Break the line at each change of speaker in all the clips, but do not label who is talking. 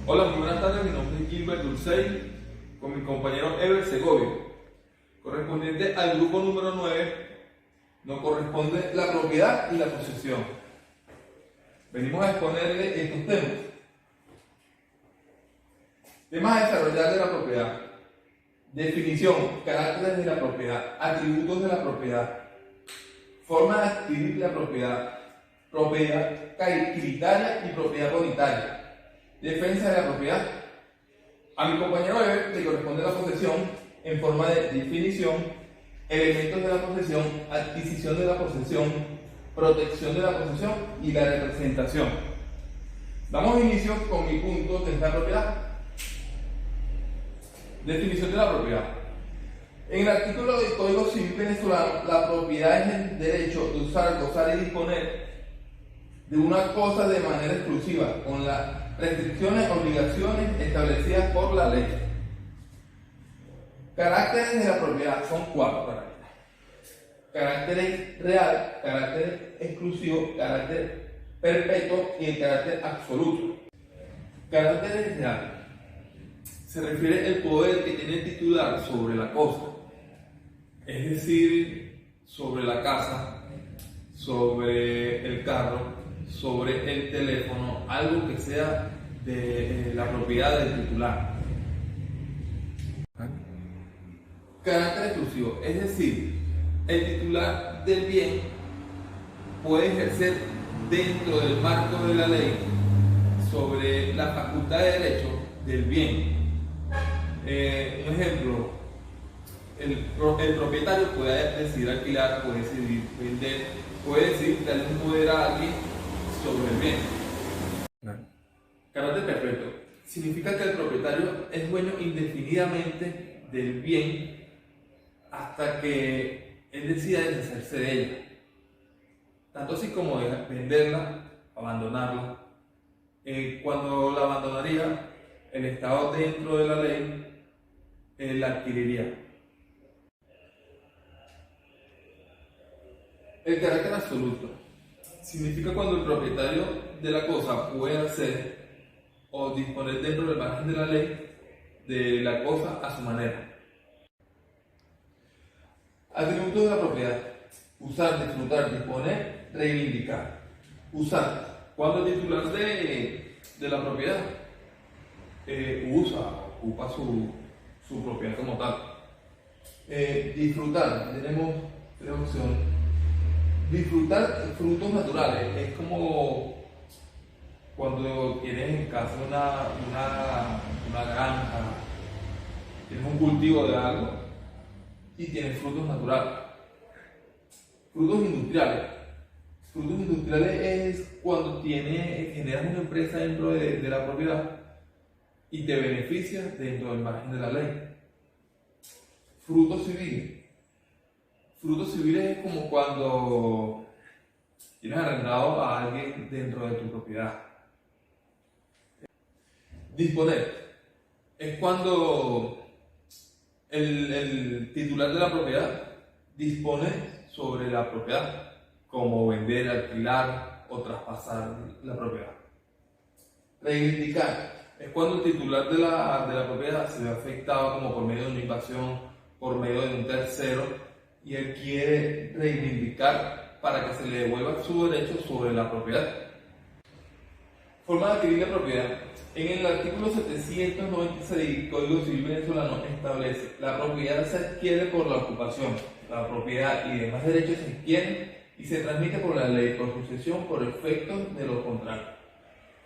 Hola, muy buenas tardes, mi nombre es Gilbert Dulcey, con mi compañero Ever Segovia. Correspondiente al grupo número 9, nos corresponde la propiedad y la posesión. Venimos a exponerle estos temas. Temas a desarrollar de la propiedad. Definición, caracteres de la propiedad, atributos de la propiedad, forma de adquirir la propiedad, propiedad caritataria y propiedad bonitaria. Defensa de la propiedad. A mi compañero Ever le corresponde la posesión en forma de definición, elementos de la posesión, adquisición de la posesión, protección de la posesión y la representación. Damos inicio con mi punto de esta propiedad. Definición de la propiedad. En el artículo del Código Civil venezolano, la propiedad es el derecho de usar, gozar y disponer de una cosa de manera exclusiva, con las restricciones, obligaciones establecidas por la ley. Caracteres de la propiedad son 4 caracteres. Carácter real, carácter exclusivo, carácter perpetuo y el carácter absoluto. Carácter real se refiere al poder que tiene el titular sobre la cosa, es decir, sobre la casa, sobre el carro, sobre el teléfono, algo que sea de la propiedad del titular. Carácter exclusivo, es decir, el titular del bien puede ejercer dentro del marco de la ley sobre la facultad de derecho del bien. Un ejemplo, el propietario puede decidir alquilar, puede decidir vender, puede decidir darle un poder a alguien sobre el bien. Carácter perpetuo significa que el propietario es dueño indefinidamente del bien hasta que él decida deshacerse de ella, tanto así como venderla, abandonarla. Cuando la abandonaría, el Estado dentro de la ley la adquiriría. El carácter absoluto significa cuando el propietario de la cosa puede hacer o disponer dentro del margen de la ley de la cosa a su manera. Atributos de la propiedad: usar, disfrutar, disponer, reivindicar. Usar, cuando el titular de la propiedad ocupa su propiedad como tal. Disfrutar, tenemos 3 opciones. Disfrutar frutos naturales, es como cuando tienes en casa una granja, tienes un cultivo de algo y tienes frutos naturales. Frutos industriales. Frutos industriales es cuando generas una empresa dentro de la propiedad y te beneficias dentro del margen de la ley. Frutos civiles. Frutos civiles es como cuando tienes arrendado a alguien dentro de tu propiedad. Disponer es cuando el titular de la propiedad dispone sobre la propiedad, como vender, alquilar o traspasar la propiedad. Reivindicar es cuando el titular de la propiedad se ve afectado como por medio de una invasión, por medio de un tercero, y él quiere reivindicar para que se le devuelva su derecho sobre la propiedad. Forma de adquirir la propiedad. En el artículo 796 del Código Civil venezolano establece: la propiedad se adquiere por la ocupación. La propiedad y demás derechos se adquieren y se transmite por la ley, por sucesión, por efectos de lo contrario.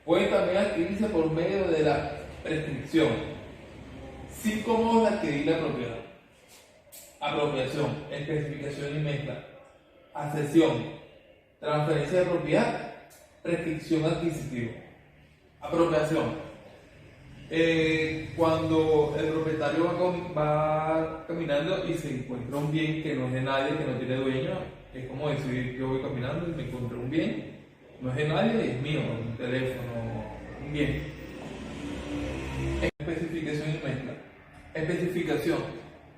Puede también adquirirse por medio de la prescripción. 5 modos de adquirir la propiedad: apropiación, especificación y mezcla, accesión, transferencia de propiedad, prescripción adquisitiva. Apropiación, cuando el propietario va caminando y se encuentra un bien que no es de nadie, que no tiene dueño. Es como decir: yo voy caminando y me encontré un bien, no es de nadie, es mío, un teléfono, un bien. Especificación y mezcla. Especificación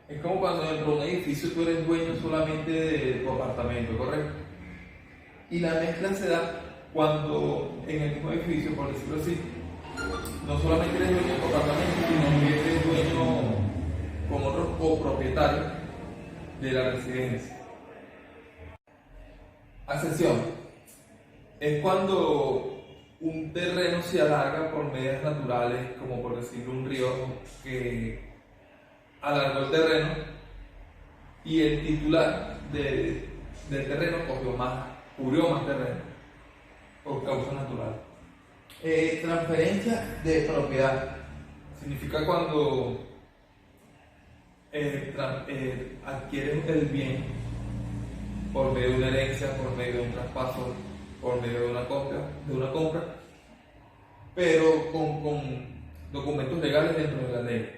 es como cuando dentro de un edificio tú eres dueño solamente de tu apartamento, ¿correcto? Y la mezcla se da cuando en el mismo edificio, por decirlo así, no solamente eres dueño de tu apartamento, sino que eres dueño con otros copropietarios de la residencia. Accesión es cuando un terreno se alarga por medidas naturales, como por decirlo un río que alargó el terreno y el titular del terreno cubrió más terreno por causas naturales. Transferencia de propiedad significa cuando adquieres el bien por medio de una herencia, por medio de un traspaso, por medio de una compra, pero con documentos legales dentro de la ley.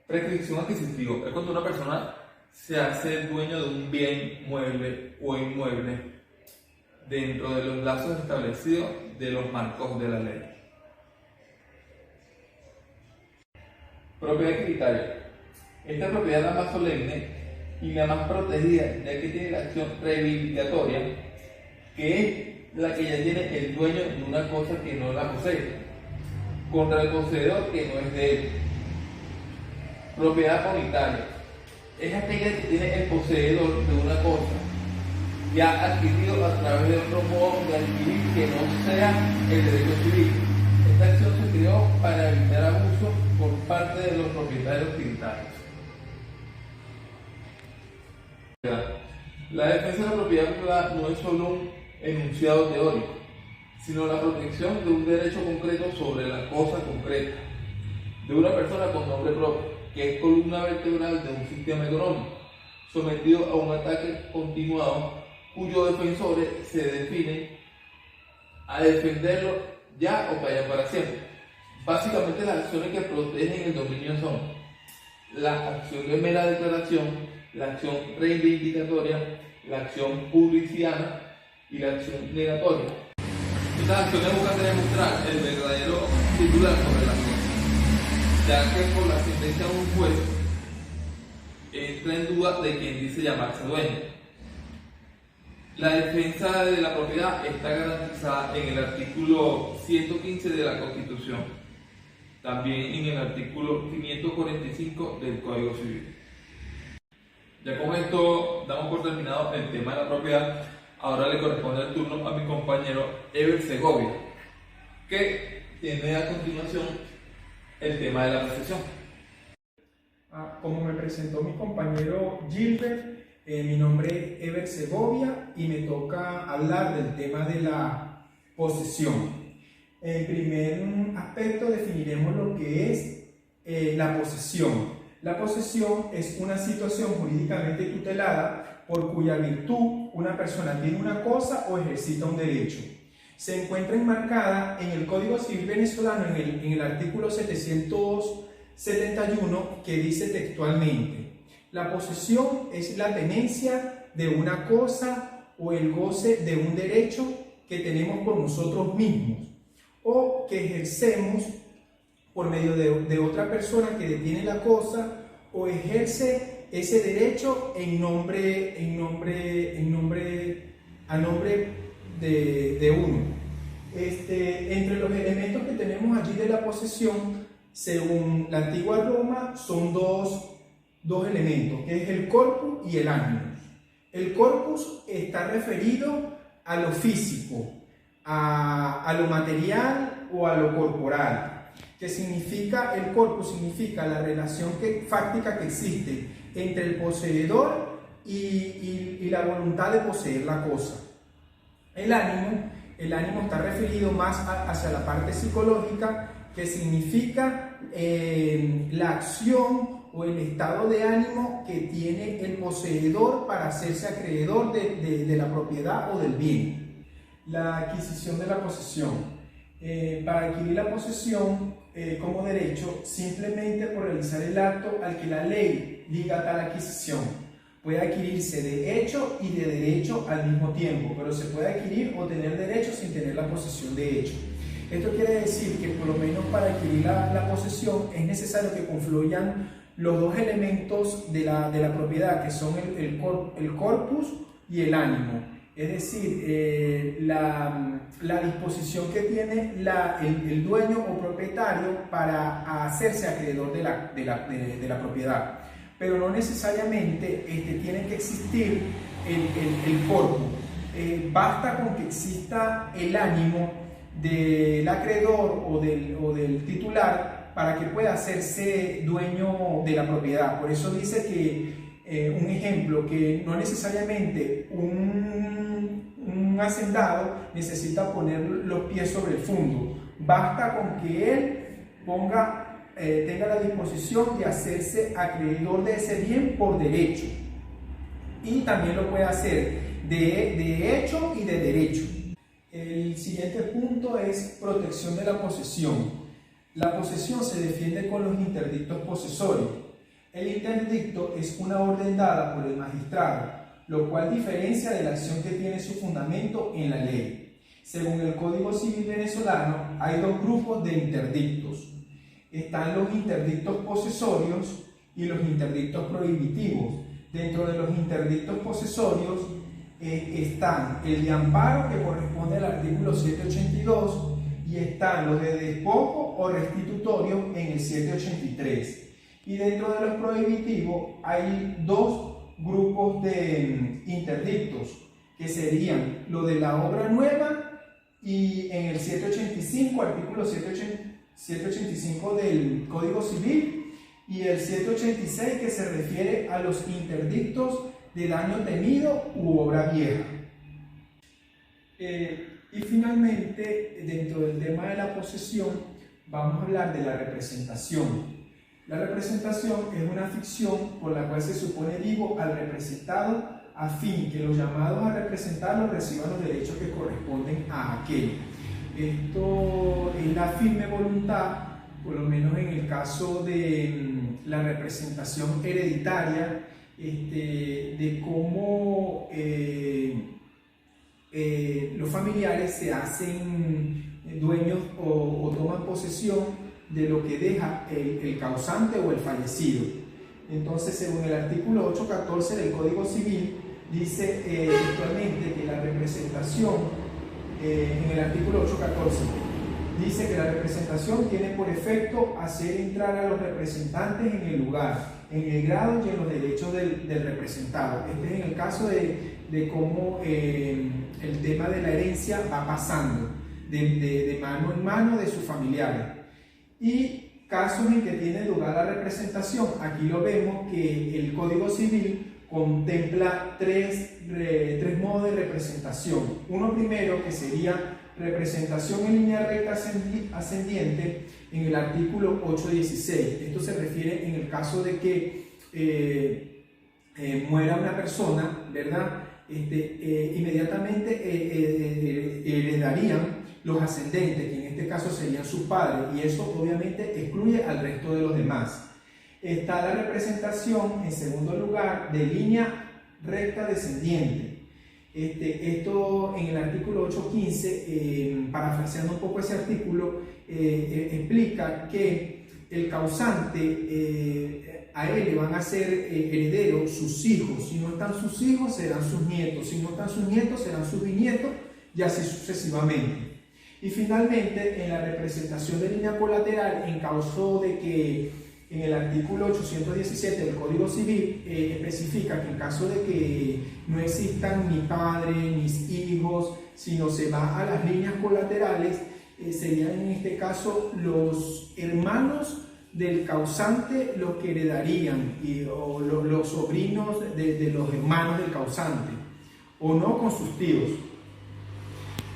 Prescripción adquisitiva es cuando una persona se hace dueño de un bien mueble o inmueble dentro de los lazos establecidos de los marcos de la ley. Propiedad hereditaria. Esta propiedad es la más solemne y la más protegida, ya que tiene la acción reivindicatoria, que es la que ya tiene el dueño de una cosa que no la posee, contra el poseedor que no es de él. Propiedad comunitaria es aquella que tiene el poseedor de una cosa que ha adquirido a través de otro modo de adquirir que no sea el derecho civil. Esta acción se creó para evitar abusos por parte de los propietarios tributarios. La defensa de la propiedad privada no es solo un enunciado teórico, sino la protección de un derecho concreto sobre la cosa concreta, de una persona con nombre propio, que es columna vertebral de un sistema económico, sometido a un ataque continuado, cuyos defensores se definen a defenderlo ya o para siempre. Básicamente las acciones que protegen el dominio son la acción de mera declaración, la acción reivindicatoria, la acción publiciana y la acción negatoria. Estas acciones buscan demostrar el verdadero titular sobre la cosa, ya que por la sentencia de un juez entra en duda de quien dice llamarse dueño. La defensa de la propiedad está garantizada en el artículo 115 de la Constitución, también en el artículo 545 del Código Civil. Ya con esto damos por terminado el tema de la propiedad. Ahora le corresponde el turno a mi compañero Ever Segovia, que tiene a continuación el tema de la posesión.
Como me presentó mi compañero Gilbert, mi nombre es Ever Segovia y me toca hablar del tema de la posesión. En primer aspecto definiremos lo que es la posesión. La posesión es una situación jurídicamente tutelada por cuya virtud una persona tiene una cosa o ejercita un derecho. Se encuentra enmarcada en el Código Civil venezolano en el artículo 771, que dice textualmente: la posesión es la tenencia de una cosa o el goce de un derecho que tenemos por nosotros mismos o que ejercemos por medio de otra persona que detiene la cosa o ejerce ese derecho a nombre de uno. Entre los elementos que tenemos allí de la posesión, según la antigua Roma, son dos elementos, que es el corpus y el animus. El corpus está referido a lo físico, a lo material o a lo corporal. ¿Qué significa el corpus? Significa la relación fáctica que existe entre el poseedor y la voluntad de poseer la cosa. El ánimo está referido más hacia la parte psicológica, que significa la acción o el estado de ánimo que tiene el poseedor para hacerse acreedor de la propiedad o del bien. La adquisición de la posesión. Para adquirir la posesión como derecho, simplemente por realizar el acto al que la ley liga tal adquisición. Puede adquirirse de hecho y de derecho al mismo tiempo, pero se puede adquirir o tener derecho sin tener la posesión de hecho. Esto quiere decir que por lo menos para adquirir la posesión es necesario que confluyan los dos elementos de la propiedad, que son el corpus y el ánimo. Es decir, la disposición que tiene el dueño o propietario para hacerse acreedor de la propiedad. Pero no necesariamente tiene que existir el corpus. Basta con que exista el ánimo del acreedor o del titular para que pueda hacerse dueño de la propiedad. Por eso dice que, un ejemplo, que no necesariamente un hacendado necesita poner los pies sobre el fondo. Basta con que él tenga la disposición de hacerse acreedor de ese bien por derecho. Y también lo puede hacer de hecho y de derecho. El siguiente punto es protección de la posesión. La posesión se defiende con los interdictos posesorios. El interdicto es una orden dada por el magistrado, lo cual diferencia de la acción que tiene su fundamento en la ley. Según el Código Civil venezolano, hay dos grupos de interdictos. Están los interdictos posesorios y los interdictos prohibitivos. Dentro de los interdictos posesorios están el de amparo, que corresponde al artículo 782, y están los de despojo o restitutorio en el 783. Y dentro de los prohibitivos hay dos grupos de interdictos, que serían lo de la obra nueva y en el 785, artículo 785 del Código Civil, y el 786, que se refiere a los interdictos de daño temido u obra vieja. Y finalmente, dentro del tema de la posesión, vamos a hablar de la representación. La representación es una ficción por la cual se supone vivo al representado a fin que los llamados a representarlo reciban los derechos que corresponden a aquel. Esto es la firme voluntad, por lo menos en el caso de la representación hereditaria, de cómo los familiares se hacen dueños o toman posesión de lo que deja el causante o el fallecido. Entonces, según el artículo 814 del Código Civil, dice textualmente que la representación, en el artículo 814, dice que la representación tiene por efecto hacer entrar a los representantes en el lugar, en el grado y en los derechos del representado. Este es en el caso de cómo el tema de la herencia va pasando de mano en mano de sus familiares. Y casos en que tiene lugar la representación, aquí lo vemos que el Código Civil contempla tres modos de representación. Uno primero, que sería representación en línea recta ascendiente, en el artículo 816. Esto se refiere en el caso de que muera una persona, ¿verdad? Inmediatamente heredarían los ascendentes, que en este caso serían sus padres, y eso obviamente excluye al resto de los demás. Está la representación, en segundo lugar, de línea recta descendiente. Esto en el artículo 815, parafraseando un poco ese artículo, explica que el causante, a él le van a ser herederos sus hijos. Si no están sus hijos, serán sus nietos. Si no están sus nietos, serán sus bisnietos, y así sucesivamente. Y finalmente, en la representación de línea colateral, en caso de que en el artículo 817 del Código Civil especifica que en caso de que no existan ni padre, ni hijos, sino se va a las líneas colaterales, serían en este caso los hermanos del causante los que heredarían, o los sobrinos de los hermanos del causante, o no con sus tíos.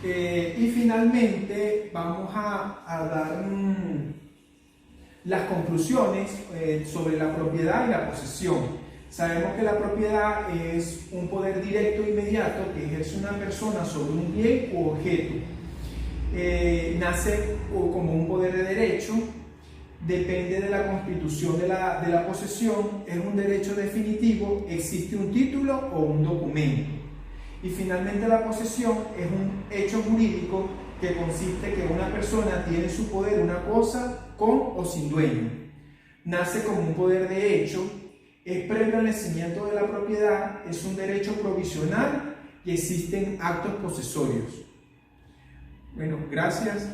Y finalmente vamos a dar las conclusiones sobre la propiedad y la posesión. Sabemos que la propiedad es un poder directo e inmediato que ejerce una persona sobre un bien u objeto. Nace como un poder de derecho, depende de la constitución de la posesión, es un derecho definitivo, existe un título o un documento. Y finalmente la posesión es un hecho jurídico que consiste en que una persona tiene en su poder una cosa con o sin dueño. Nace como un poder de hecho, es previo al nacimiento de la propiedad, es un derecho provisional que existen actos posesorios. Bueno, gracias.